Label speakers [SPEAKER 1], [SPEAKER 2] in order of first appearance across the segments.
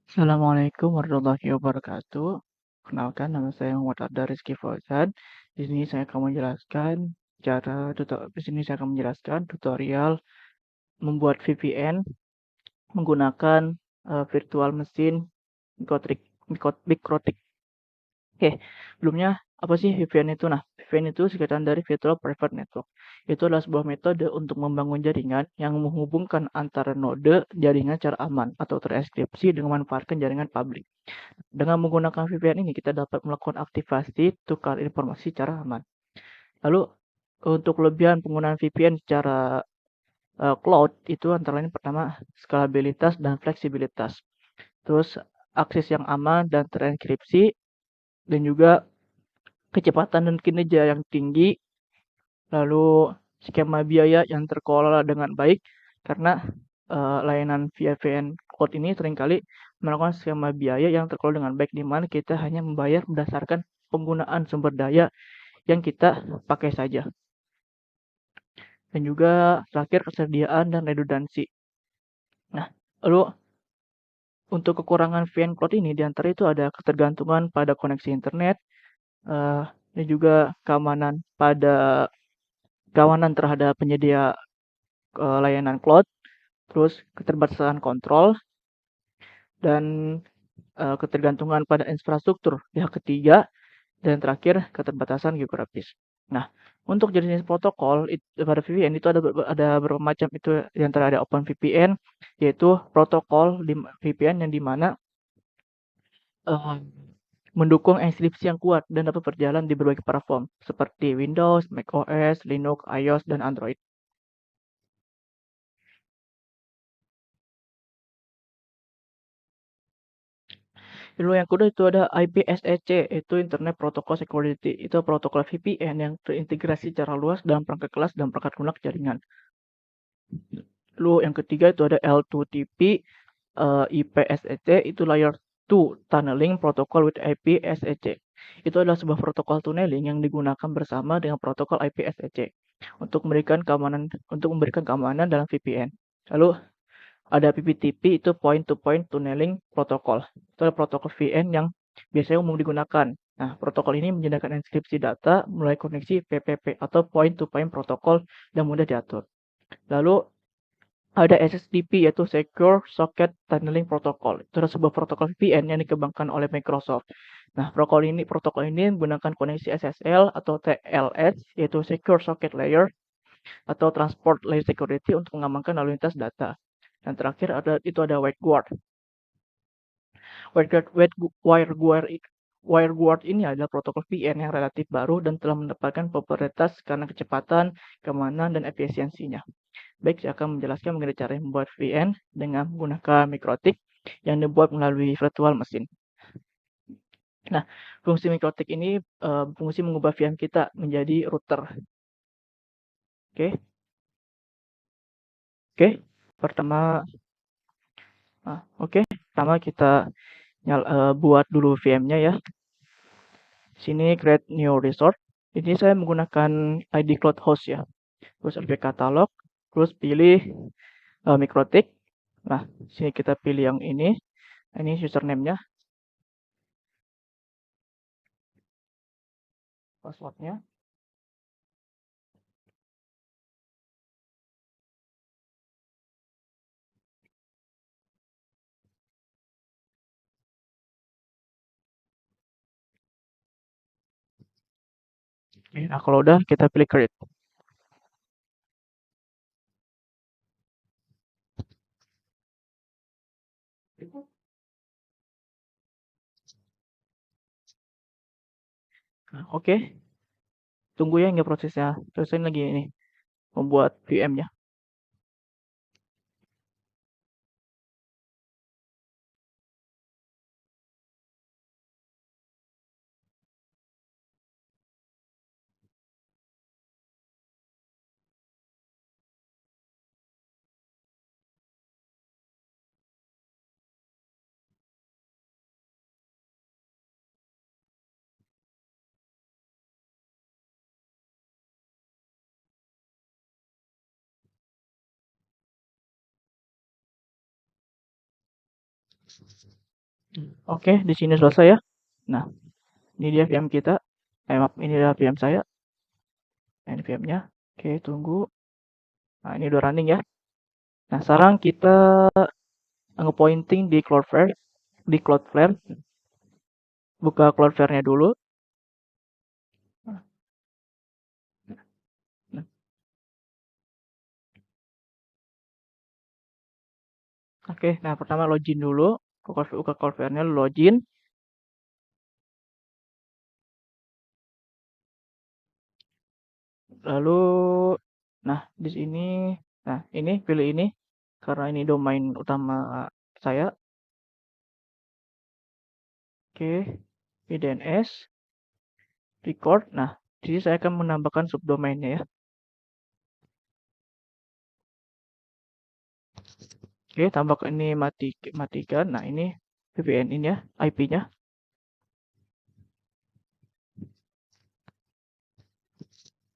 [SPEAKER 1] Assalamualaikum warahmatullahi wabarakatuh. Kenalkan, nama saya Muhammad Arda Rizky Fauzan. Di sini saya akan menjelaskan tutorial membuat VPN menggunakan virtual machine Mikrotik. Oke, sebelumnya apa sih VPN itu? Nah, VPN itu singkatan dari Virtual Private Network. Itu adalah sebuah metode untuk membangun jaringan yang menghubungkan antara node jaringan secara aman atau terenkripsi dengan memanfaatkan jaringan publik. Dengan menggunakan VPN ini, kita dapat melakukan aktivasi tukar informasi secara aman. Lalu, untuk kelebihan penggunaan VPN secara cloud itu antara lain pertama, skalabilitas dan fleksibilitas. Terus, akses yang aman dan terenkripsi, dan juga kecepatan dan kinerja yang tinggi. Lalu, skema biaya yang terkelola dengan baik, karena layanan VPN cloud ini seringkali melakukan skema biaya yang terkelola dengan baik, di mana kita hanya membayar berdasarkan penggunaan sumber daya yang kita pakai saja. Dan juga terakhir kesediaan dan redundansi. Nah, lalu untuk kekurangan VPN cloud ini diantara itu ada ketergantungan pada koneksi internet, dan juga keamanan terhadap penyedia layanan cloud, terus keterbatasan kontrol, dan ketergantungan pada infrastruktur pihak ketiga, dan terakhir keterbatasan geografis. Nah, untuk jenis protokol pada VPN itu ada beberapa macam, itu yang ada OpenVPN, yaitu protokol di VPN yang dimana mendukung enkripsi yang kuat dan dapat berjalan di berbagai platform seperti Windows, macOS, Linux, iOS, dan Android. Lalu yang kedua itu ada IPSEC, itu Internet Protocol Security. Itu protokol VPN yang terintegrasi secara luas dalam perangkat kelas dan perangkat lunak jaringan. Lalu yang ketiga itu ada L2TP, IPSEC, itu Layer 2 Tunneling Protocol with IPSEC. Itu adalah sebuah protokol tunneling yang digunakan bersama dengan protokol IPSEC untuk memberikan keamanan dalam VPN. Lalu ada PPTP, itu Point to Point Tunneling Protocol. Itu adalah protokol VPN yang biasanya umum digunakan. Nah, protokol ini menyediakan enkripsi data melalui koneksi PPP atau Point to Point Protocol yang mudah diatur. Lalu ada SSTP, yaitu Secure Socket Tunneling Protocol. Itu adalah sebuah protokol VPN yang dikembangkan oleh Microsoft. Nah, protokol ini menggunakan koneksi SSL atau TLS, yaitu Secure Socket Layer atau Transport Layer Security untuk mengamankan lalu lintas data. Dan terakhir ada WireGuard. WireGuard ini adalah protokol VPN yang relatif baru dan telah mendapatkan popularitas karena kecepatan, keamanan, dan efisiensinya. Baik, saya akan menjelaskan mengenai cara membuat VPN dengan menggunakan Mikrotik yang dibuat melalui virtual machine. Nah, fungsi Mikrotik ini fungsi mengubah VPN kita menjadi router. Oke, oke. Pertama, pertama kita buat dulu VM-nya ya. Sini create new resource. Ini saya menggunakan ID Cloud Host ya. Terus LP katalog, terus pilih Mikrotik. Nah, sini kita pilih yang ini. Ini username-nya, passwordnya. Oke, nah kalau udah kita pilih create. Nah, oke, tunggu ya hingga prosesnya selesai lagi ini membuat VM-nya. Oke, di sini selesai ya. Nah, ini dia VM kita. Maaf, ini adalah VM saya. Ini VM-nya. Oke, tunggu. Nah, ini udah running ya. Nah, sekarang kita nge-pointing di Cloudflare. Di Cloudflare. Buka Cloudflare-nya dulu. Nah, oke, nah pertama login dulu. Buka Cloudflare-nya, login. Lalu, nah di sini, nah ini pilih ini. Karena ini domain utama saya. Oke, DNS, record. Nah, di sini saya akan menambahkan subdomainnya ya. Oke, tambahkan ini matikan. Nah, ini VPN ini ya, IP-nya.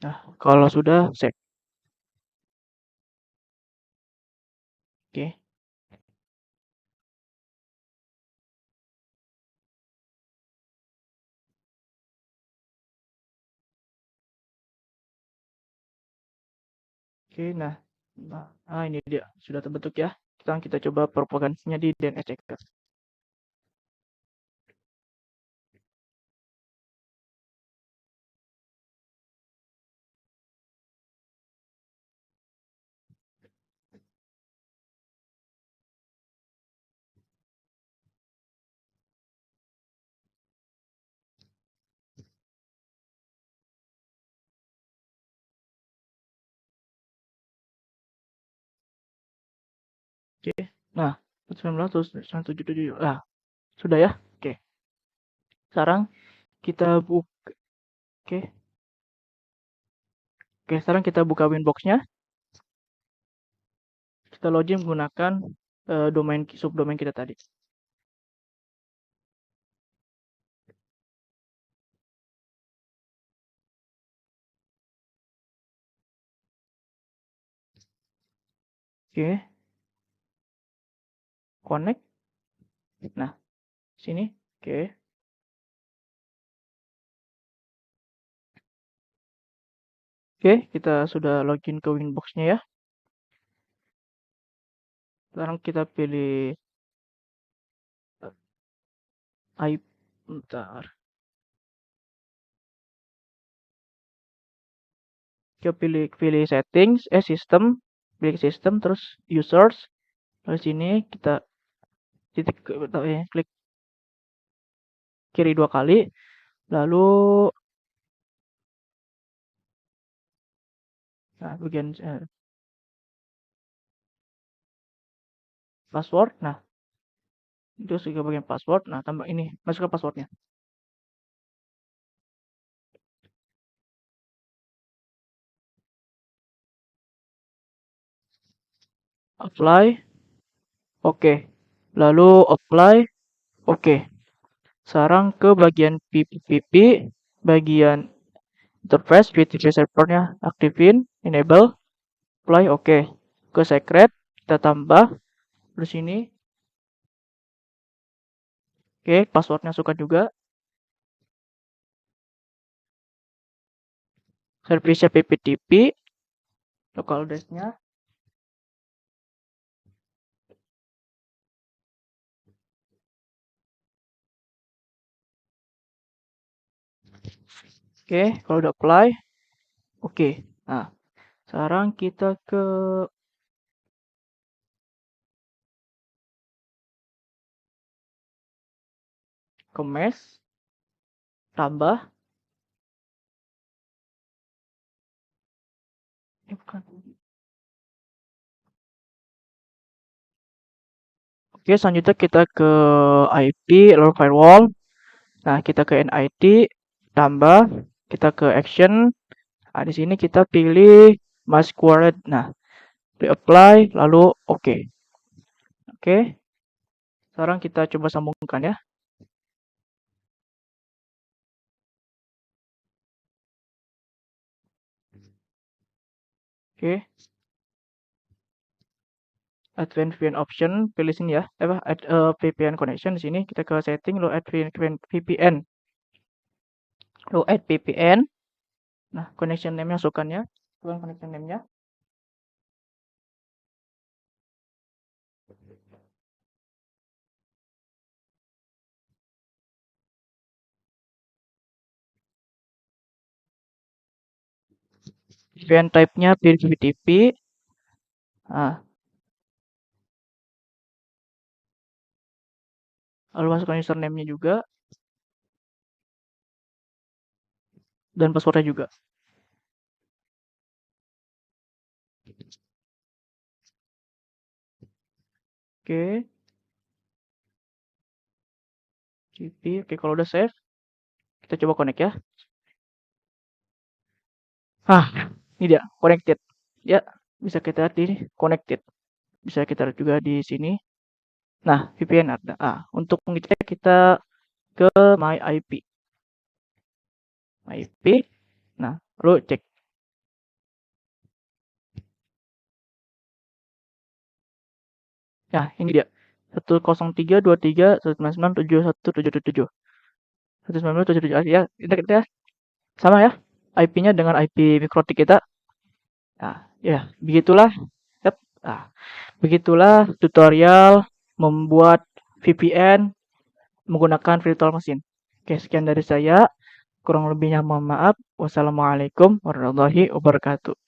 [SPEAKER 1] Nah, kalau sudah save. Oke. Oke, nah, ini dia sudah terbentuk ya. Sekarang kita coba propagandanya di DNS Checker. Oke. Nah, 19 terus 177. Nah, sudah ya. Oke. Sekarang kita buka. Oke. Oke, sekarang kita buka Winbox-nya. Kita login menggunakan domain subdomain kita tadi. Oke, connect. Nah, sini. Oke. Oke, kita sudah login ke Winbox-nya ya. Sekarang kita pilih IP. Bentar. Kita pilih settings, system, pilih system, terus users. Lalu sini kita klik kiri 2 kali. Lalu, nah, bagian password. Nah, itu juga bagian password. Nah, tambah ini, masukkan passwordnya. Apply. Oke. Lalu apply. Oke. Sekarang ke bagian PPP, bagian interface, PTP servernya aktifin, enable, apply, oke. Ke secret, kita tambah, terus ini, oke, passwordnya suka juga, service PPTP, local disk-nya, oke, kalau udah apply, oke. Nah, sekarang kita ke mesh, tambah, bukan. Oke, selanjutnya kita ke IP, lalu firewall. Nah, kita ke NIT, tambah, kita ke action. Nah, di sini kita pilih Masquerade. Nah, di apply, lalu oke. Oke, sekarang kita coba sambungkan ya. Oke, Advanced VPN option, pilih sini ya. Add VPN connection di sini kita ke setting, lo add VPN. Lo add VPN. Nah, connection name-nya masukkannya. Bukan connection name-nya. VPN type-nya PGP. Nah, lalu masukkan username-nya juga dan password-nya juga. Oke. GP. Oke, kalau udah save, kita coba connect ya. Ini dia connected. Ya, bisa kita lihat di connected. Bisa kita lihat juga di sini. Nah, VPN ada. Untuk mengecek kita ke my IP. My IP. Nah, lalu cek. Nah, ini dia. 103.23.199.7177. 199.77 ya. Kita sama ya. IP-nya dengan IP mikrotik kita. Nah, ya, begitulah. Yep. Nah, begitulah tutorial membuat VPN menggunakan virtual machine. Oke, sekian dari saya. Kurang lebihnya mohon maaf. Wassalamualaikum warahmatullahi wabarakatuh.